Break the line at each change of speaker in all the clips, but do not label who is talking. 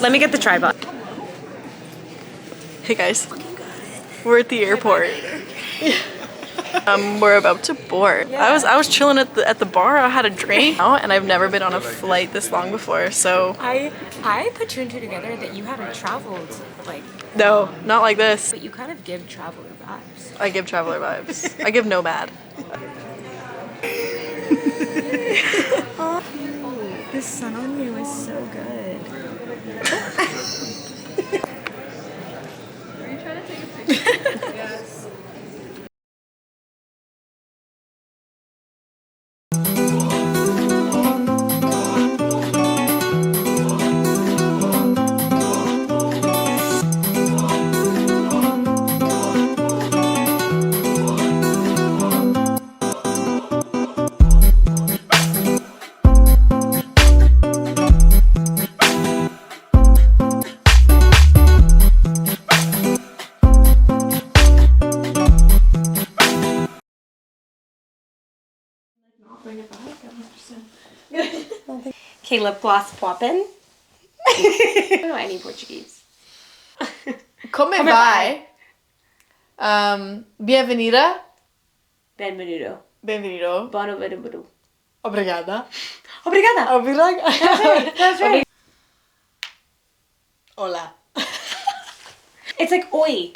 Let me get the tripod.
Hey guys, we're at the airport. We're about to board. I was chilling at the bar. I had a drink, and I've never been on a flight this long before. So
I put two and two together that you haven't traveled like.
No, not like this.
But you kind of give traveler vibes.
I give traveler vibes. I give nomad.
Oh, the sun on you is so good.
Are you trying to take a picture? Yes.
Okay, lip gloss poppin'. I don't know any Portuguese.
Come vai? Bienvenida.
Benvenuto.
Benvenido.
Bono vedubudu.
Obrigada.
Obrigada.
Obrigada.
That's right.
Hola.
It's like oi.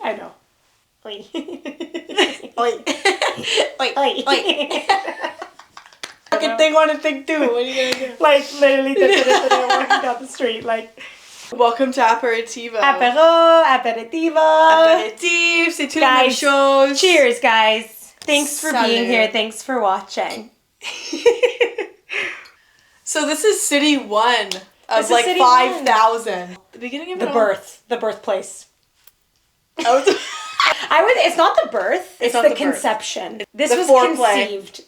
I know. Oi.
Oi.
Oi. Oi. Oi.
Fucking thing on a thing too. What are you gonna do?
Like literally walking down the street like.
Welcome to Aperitivo.
Aperitivo.
Aperitif, c'est tout la même chose.
Cheers, guys. Thanks for
Salut.
being here. Thanks for watching.
So this is city 1 of like
city
5,000. The beginning of
The
it
birthplace.
all.
It's not the birth. It's
not
the
the birth.
conception. This
The
was
foreplay.
conceived.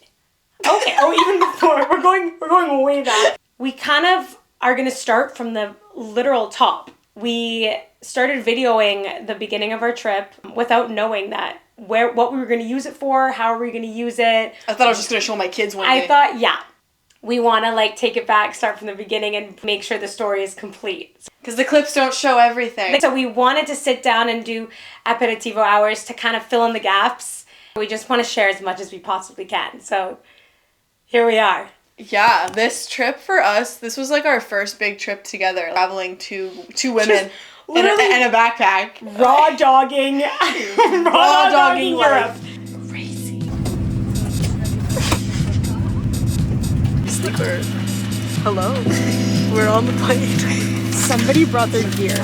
Okay. Oh, even before. We're going way back. We kind of are going to start from the literal top. We started videoing the beginning of our trip without knowing that what we were going to use it for, how are we going to use it.
I thought I was just gonna show my kids one day.
I thought, yeah, we want to like take it back, start from the beginning, and make sure the story is complete.
Because the clips don't show everything.
So we wanted to sit down and do aperitivo hours to kind of fill in the gaps. We just want to share as much as we possibly can. So here we are.
Yeah, this trip for us, this was like our first big trip together. Traveling two women and a backpack.
Raw dogging. raw dogging Europe.
Crazy. Sleeper. Hello. We're on the plane.
Somebody brought their gear.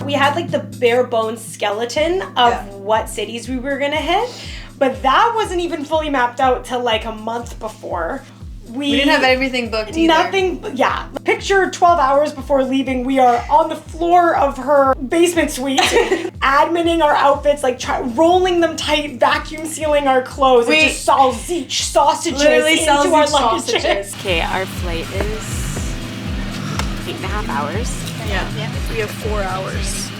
We had like the bare bones skeleton of what cities we were gonna hit, but that wasn't even fully mapped out till like a month before. We
didn't have everything booked either.
Nothing, yeah. Picture 12 hours before leaving, we are on the floor of her basement suite, adminning our outfits, like rolling them tight, vacuum sealing our clothes, and just sausage sausages
Literally
into our
sausages.
luggages.
Okay, our flight is 8.5 hours.
Yeah. We have 4 hours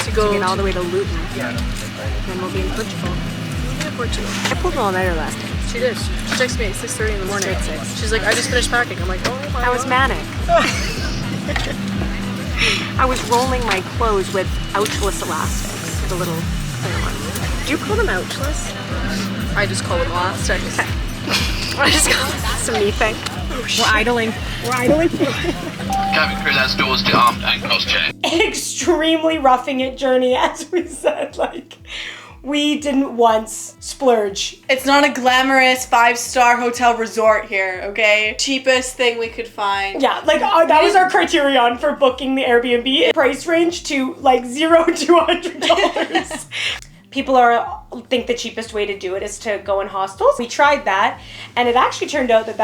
to go
To get all the way to Luton. Then we'll be in Portugal.
Portugal.
I pulled an all-nighter last night.
She did. She texted me at 6:30 in the morning.
Straight 6.
She's like, I just finished packing. I'm like, oh my
I was manic. I was rolling my clothes with ouchless elastics, the little clear ones. Do you call them ouchless?
I just call them elastics.
I just call them some me thing. We're idling.
Cabin crew, that's doors to armed and cross-check.
Extremely roughing it journey, as we said. Like, we didn't once splurge.
It's not a glamorous 5-star hotel resort here, okay? Cheapest thing we could find.
Yeah, like that was our criterion for booking the Airbnb. Price range to like $0 to $100. People think the cheapest way to do it is to go in hostels. We tried that, and it actually turned out that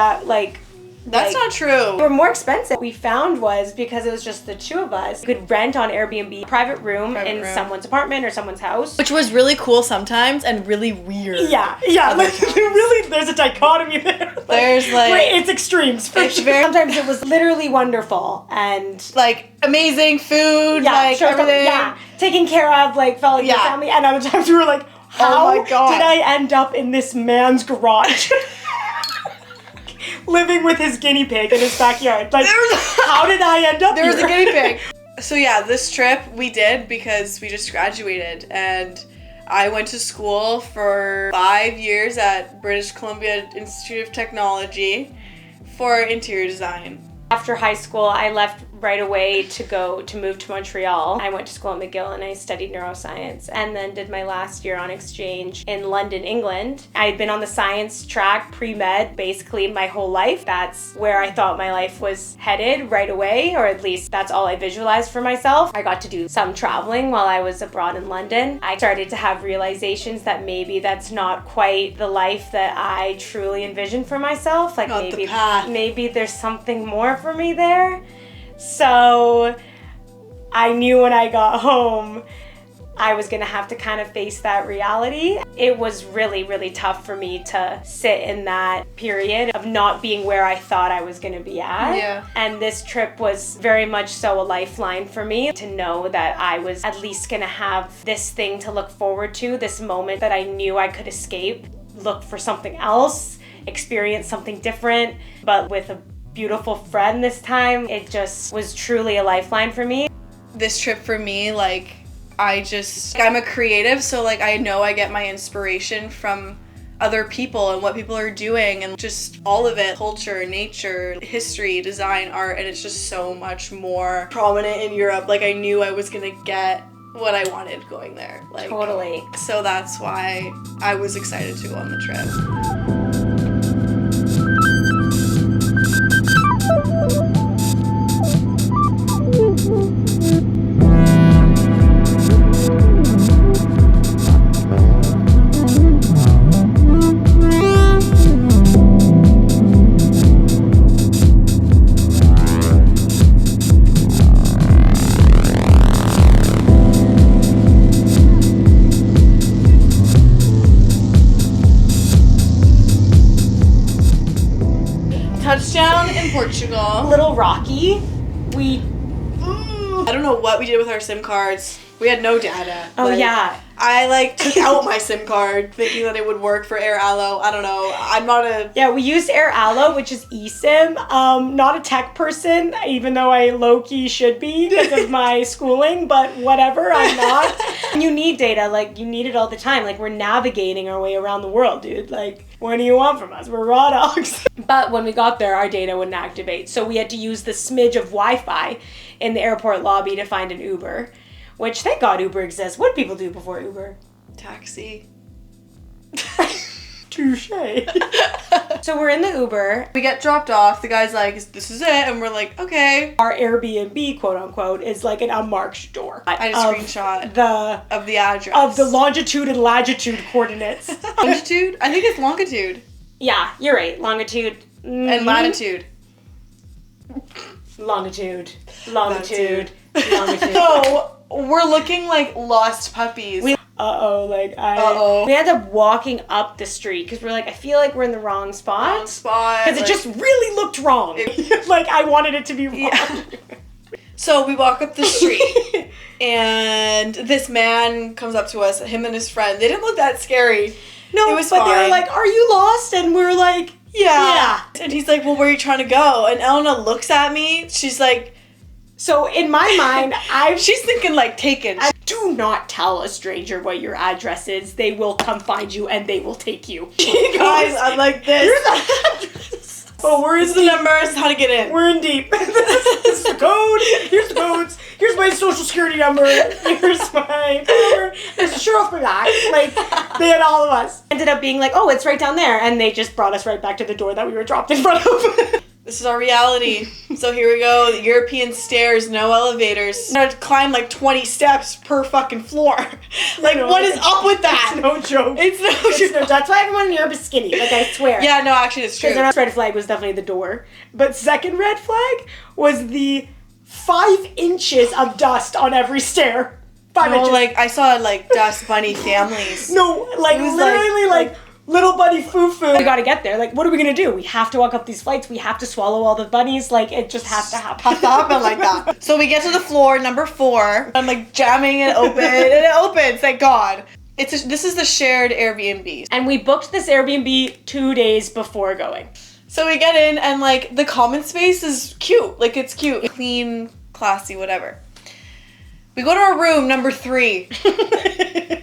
That's not true.
They were more expensive. What we found was, because it was just the two of us, we could rent on Airbnb a private room in someone's apartment or someone's house.
Which was really cool sometimes and really weird.
Yeah, like really, there's a dichotomy there.
There's like
it's extremes for sure. Sometimes it was literally wonderful and
like amazing food, like everything.
Taken care of, like felt like your family. And other times we were like, how
my God.
did I end up in this man's garage? living with his guinea pig in his backyard. Like, how did I end up
There was a
here?
guinea pig. So yeah, this trip we did because we just graduated, and I went to school for 5 years at British Columbia Institute of Technology for interior design.
After high school, I left right away to move to Montreal. I went to school at McGill and I studied neuroscience, and then did my last year on exchange in London, England. I had been on the science track pre-med basically my whole life. That's where I thought my life was headed right away, or at least that's all I visualized for myself. I got to do some traveling while I was abroad in London. I started to have realizations that maybe that's not quite the life that I truly envisioned for myself. Like,
Not the path.
maybe there's something more for me there. So I knew when I got home I was gonna have to kind of face that reality. It was really, really tough for me to sit in that period of not being where I thought I was gonna be at.
Yeah.
And this trip was very much so a lifeline for me to know that I was at least gonna have this thing to look forward to, this moment that I knew I could escape, look for something else, experience something different, but with a beautiful friend this time. It just was truly a lifeline for me.
This trip for me, like, I'm a creative, so like I know I get my inspiration from other people and what people are doing and just all of it, culture, nature, history, design, art, and it's just so much more prominent in Europe. Like, I knew I was gonna get what I wanted going there. Like,
Totally.
so that's why I was excited to go on the trip. Touchdown in Portugal.
A little rocky.
I don't know what we did with our SIM cards. We had no data.
Oh,
Like,
yeah.
I like took out my SIM card thinking that it would work for Air Allo. I don't know. I'm not a
Yeah, we used Air Allo, which is eSIM. Not a tech person, even though I low-key should be because of my schooling, but whatever, I'm not. You need data, like, you need it all the time. Like, we're navigating our way around the world, dude. Like, what do you want from us? We're raw dogs. But when we got there, our data wouldn't activate. So we had to use the smidge of Wi-Fi in the airport lobby to find an Uber. Which, thank God Uber exists. What do people do before Uber?
taxi.
Touche. So we're in the Uber.
We get dropped off. The guy's like, "This is it," and we're like, "Okay."
Our Airbnb, quote unquote, is like an unmarked door.
I had a screenshot
of
the address.
the longitude and latitude coordinates.
longitude. I think it's longitude
Yeah, you're right. Longitude.
and latitude.
Longitude. Longitude. Longitude.
So we're looking like lost puppies.
We ended up walking up the street because we're like, I feel like we're in the wrong spot. Because it just really looked wrong. Like, I wanted it to be wrong.
Yeah. So we walk up the street, and this man comes up to us, him and his friend. They didn't look that scary.
No,
it was
but
fine.
they were like, "Are you lost?" And we're like,
yeah. And he's like, "Well, where are you trying to go?" And Elena looks at me. She's like,
so in my mind,
she's thinking like Taken.
Do not tell a stranger what your address is. They will come find you and they will take you.
Guys, I'm like this.
Here's the address. Oh,
Here's the number. This is how to get in.
We're in deep. This is the code. Here's the codes. Here's my social security number. Here's my number. There's a shirt off my back. Like, they had all of us. Ended up being like, oh, it's right down there. And they just brought us right back to the door that we were dropped in front of.
This is our reality. So here we go. European stairs, no elevators. I'm gonna climb like 20 steps per fucking floor. Like,
No,
what is up with that?
It's no joke.
It's no joke.
That's why everyone in Europe is skinny. Like, I swear.
Yeah, no, actually, it's true.
Because the red flag was definitely the door. But second red flag was the 5 inches of dust on every stair. 5 inches.
Like, I saw like dust bunny families.
No, like,
It was
literally like little bunny foo-foo. We gotta get there. Like, what are we gonna do? We have to walk up these flights. We have to swallow all the bunnies. Like, it just has to happen.
Has to happen like that. So we get to the floor, number 4. I'm like jamming it open, and it opens, thank God. This is the shared Airbnb.
And we booked this Airbnb 2 days before going.
So we get in and like the common space is cute. Like it's cute. Clean, classy, whatever. We go to our room, number 3.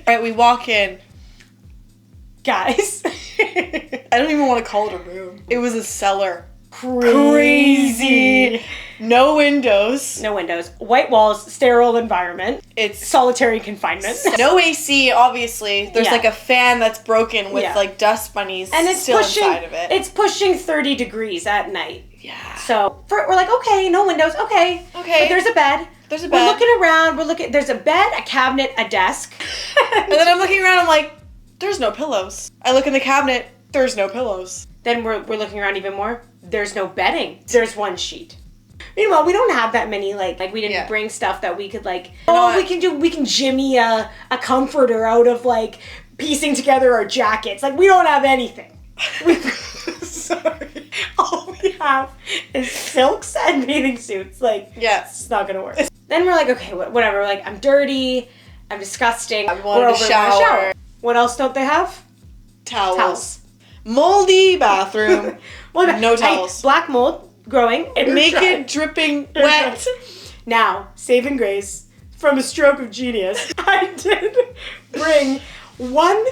Right, we walk in.
Guys.
I don't even want to call it a room. It was a cellar.
Crazy.
No windows.
No windows. White walls, sterile environment.
It's
Solitary confinement.
no AC, obviously. There's
Yeah.
like a fan that's broken with
Yeah.
like dust bunnies
And it's
still
pushing,
inside of it.
It's pushing 30 degrees at night.
Yeah.
So we're like, okay, no windows, okay.
Okay.
But there's a bed.
There's a
We're
bed.
looking around, there's a bed, a cabinet, a desk.
And then I'm looking around, I'm like, there's no pillows. I look in the cabinet, there's no pillows.
Then we're looking around even more. There's no bedding. There's one sheet. Meanwhile, we don't have that many, like we didn't
Yeah.
bring stuff that we could like,
not-
we can jimmy a comforter out of like piecing together our jackets. Like we don't have anything. Sorry. All we have is silks and bathing suits. Like,
Yes.
it's not gonna work. Then we're like, okay, whatever. Like, I'm dirty. I'm disgusting.
I wanted to
we wanna
shower.
What else don't they have?
Towels. Moldy bathroom.
Well,
No towels.
Black mold growing.
Make it dripping wet.
Now, saving grace from a stroke of genius, I did bring one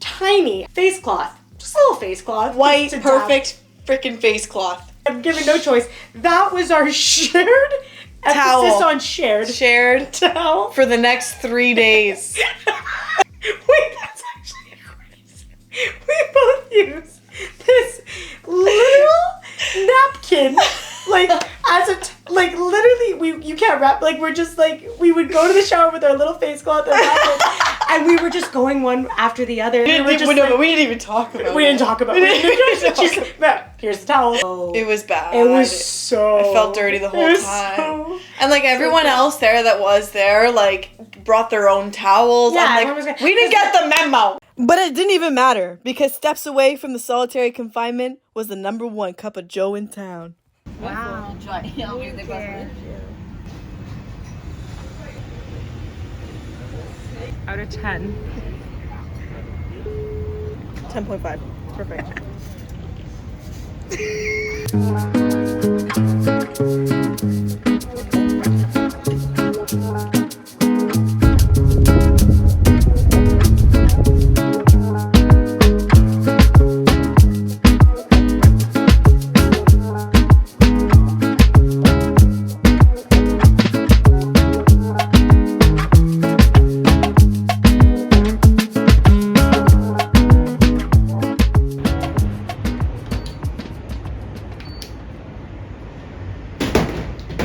tiny face cloth. Just a little face cloth.
White,
to tap.
perfect freaking face cloth.
I'm given no choice. That was our shared
Towel.
emphasis on shared
Shared
towel.
for the next 3 days.
Wait, that's actually crazy. We both use this literal napkin, like as like literally you can't wrap. Like we're just like we would go to the shower with our little face cloth and napkin, and we were just going one after the other.
We didn't even talk about it.
We didn't talk about it. Just, here's the towel.
It was bad.
It was so.
I felt dirty the whole
it was
time.
so-
And like everyone else there that was there, like brought their own towels.
Yeah,
I'm
everyone was
like,
like-
we didn't get the memo. But it didn't even matter because steps away from the solitary confinement was the number 1 cup of Joe in town.
Wow.
Out of 10.
10.5. Perfect.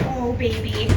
Oh baby.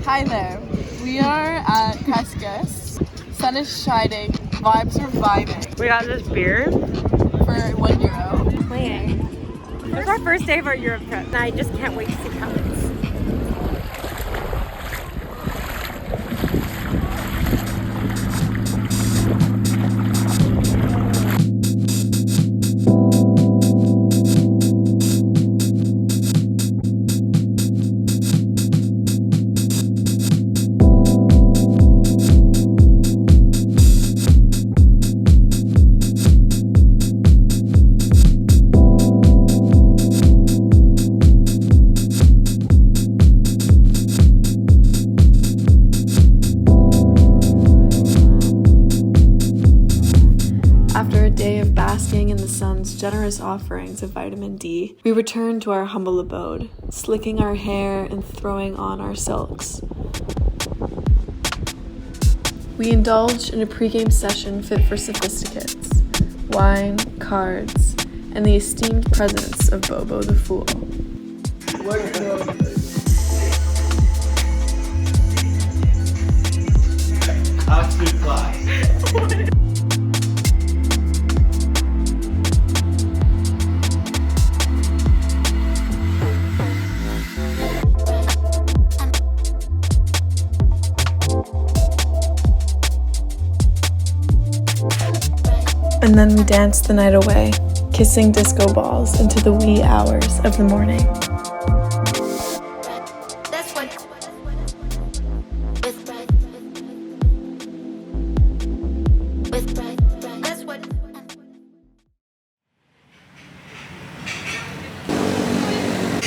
Hi there. We are at Cascas. Sun is shining. Vibes are vibing.
We got this beer.
For €1.
Playing. This is our first day of our Europe trip, and I just can't wait to see how it's.
After a day of basking in the sun's generous offerings of vitamin D, we returned to our humble abode, slicking our hair and throwing on our silks. We indulge in a pregame session fit for sophisticates. Wine, cards, and the esteemed presence of Bobo the Fool.
Absolute class.
And then we danced the night away, kissing disco balls into the wee hours of the morning.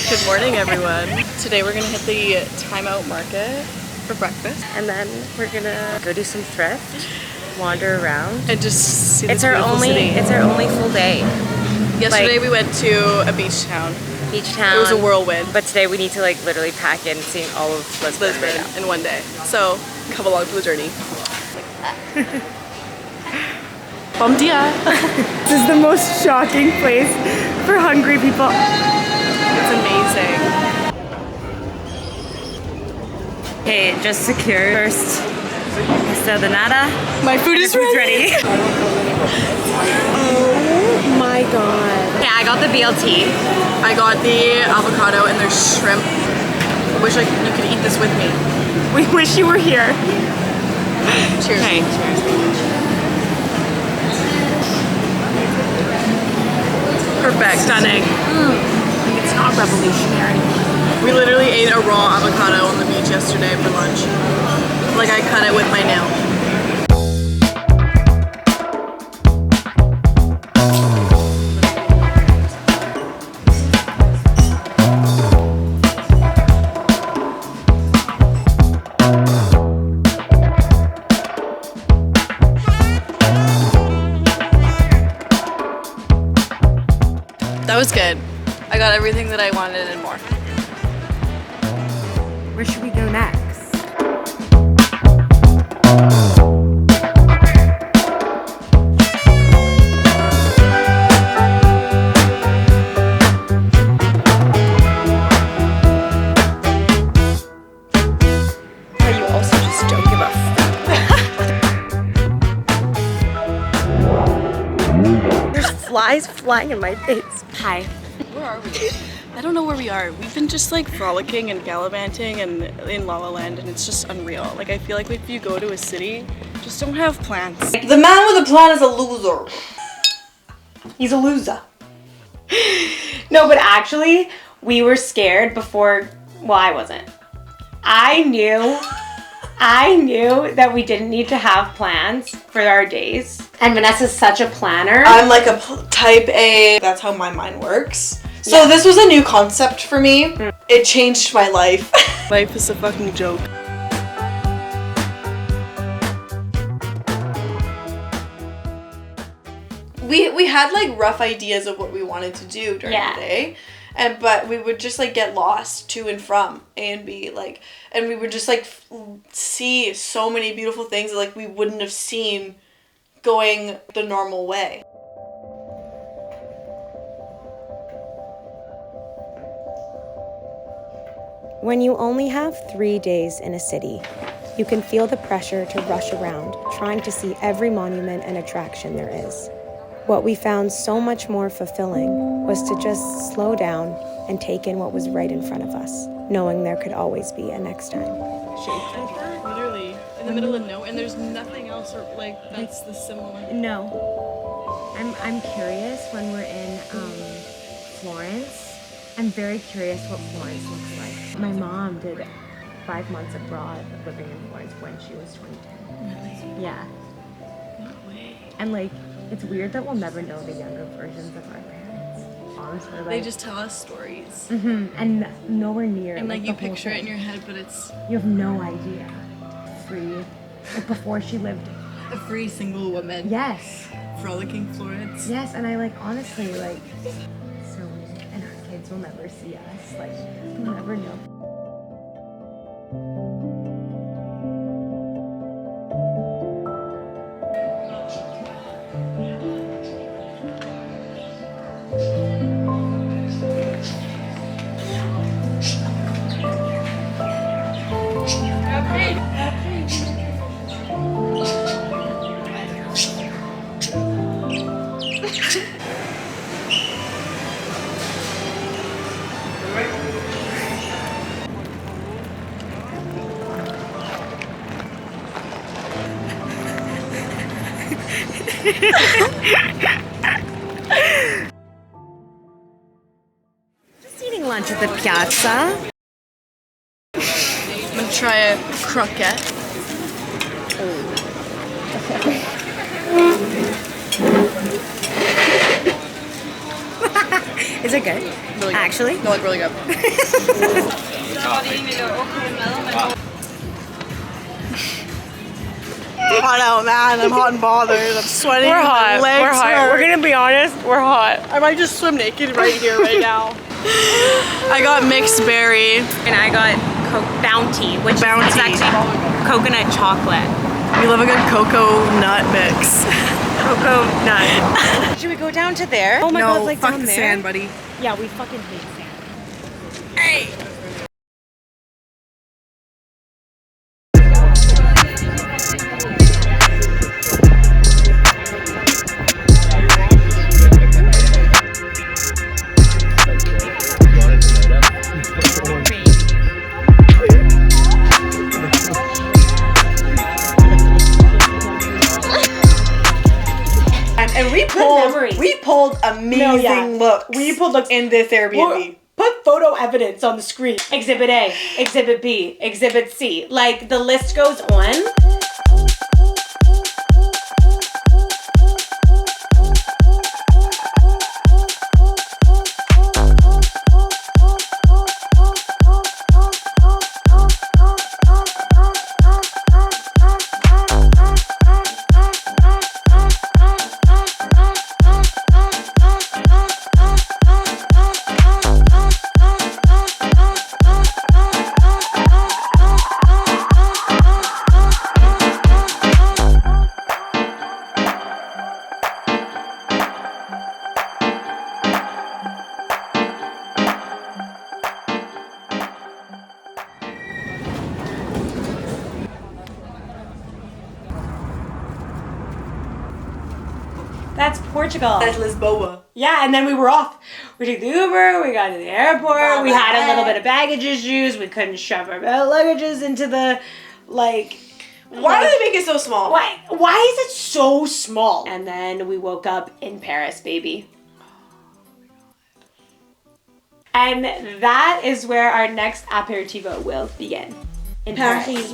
Good morning, everyone. Today we're gonna hit the Timeout market for breakfast.
And then we're gonna go do some thrift, wander around.
And just see
It's
this
our
beautiful
only
city.
it's our only full day.
Yesterday we went to a beach town.
Beach town.
It was a whirlwind.
But today we need to like literally pack in seeing all of Lisbon.
Lisbon in one day. So come along for the journey. Bom dia.
This is the most shocking place for hungry people.
It's amazing.
Okay, just secure first. So the nada.
My food is ready.
Oh my god. Okay, I got the BLT.
I got the avocado and there's shrimp. I wish you could eat this with me.
We wish you were here.
Cheers.
Okay, cheers.
Perfect.
Stunning. It's not revolutionary.
We literally ate a raw avocado on the beach yesterday for lunch. Like I cut it with my nail. That was good. I got everything that I wanted and more.
Where should we go next? Oh, you also just don't give a fuck. There's flies flying in my face. Hi.
Where are we? I don't know where we are. We've been just like frolicking and gallivanting and in La La Land, and it's just unreal. Like I feel like if you go to a city, just don't have plans.
The man with a plan is a loser.
He's a loser. No, but actually, we were scared before. Well, I wasn't. I knew that we didn't need to have plans for our days. And Vanessa's such a planner.
I'm like a type A. That's how my mind works. So this was a new concept for me. It changed my life.
Life is a fucking joke.
We had like rough ideas of what we wanted to do during the day. But we would just like get lost to and from A and B, like, and we would just like see so many beautiful things that like we wouldn't have seen going the normal way.
When you only have 3 days in a city, you can feel the pressure to rush around, trying to see every monument and attraction there is. What we found so much more fulfilling was to just slow down and take in what was right in front of us, knowing there could always be a next time.
Shaped like that? Literally. In the middle of nowhere, and there's nothing else or like that's the similar.
No. I'm curious when we're in Florence. I'm very curious what Florence looks like. My mom did 5 months abroad living in Florence when she was 22.
Really?
Yeah.
No way.
And like, it's weird that we'll never know the younger versions of our parents. Honestly, like,
They just tell us stories.
and nowhere near.
And like
the
you
whole
picture it in
thing.
your head, but it's
You have no idea. Free. Like before she lived.
a free single woman.
Yes.
Frolicking Florence.
Yes, and I like honestly like so weird. And our kids will never see us. Like they'll never know.
Just eating lunch at the piazza.
I'm gonna try a croquette.
Is it good?
Really good.
Actually?
No, like really good. Hot out, man. I'm hot and bothered. I'm sweating.
We're hot.
My legs
We're hot.
hurt.
We're gonna be honest. We're hot.
I might just swim naked right here, right now. I got mixed berry.
And I got Bounty, which is actually coconut chocolate.
We love a good cocoa nut mix.
Cocoa nut. Should we go down to there? Oh my
No,
god, like
fuck
down
the
there?
sand, buddy.
Yeah, we fucking hate sand.
Hey! And we pulled amazing looks.
We pulled looks
in this Airbnb.
Put photo evidence on the screen. Exhibit A, Exhibit B, Exhibit C. Like, the list goes on. That's Portugal.
That's Lisboa.
Yeah, and then we were off. We took the Uber, we got to the airport, we had a little bit of baggage issues, we couldn't shove our luggages into the, like...
Why do they make it so small?
Why is it so small? And then we woke up in Paris, baby. And that is where our next aperitivo will begin. In Paris.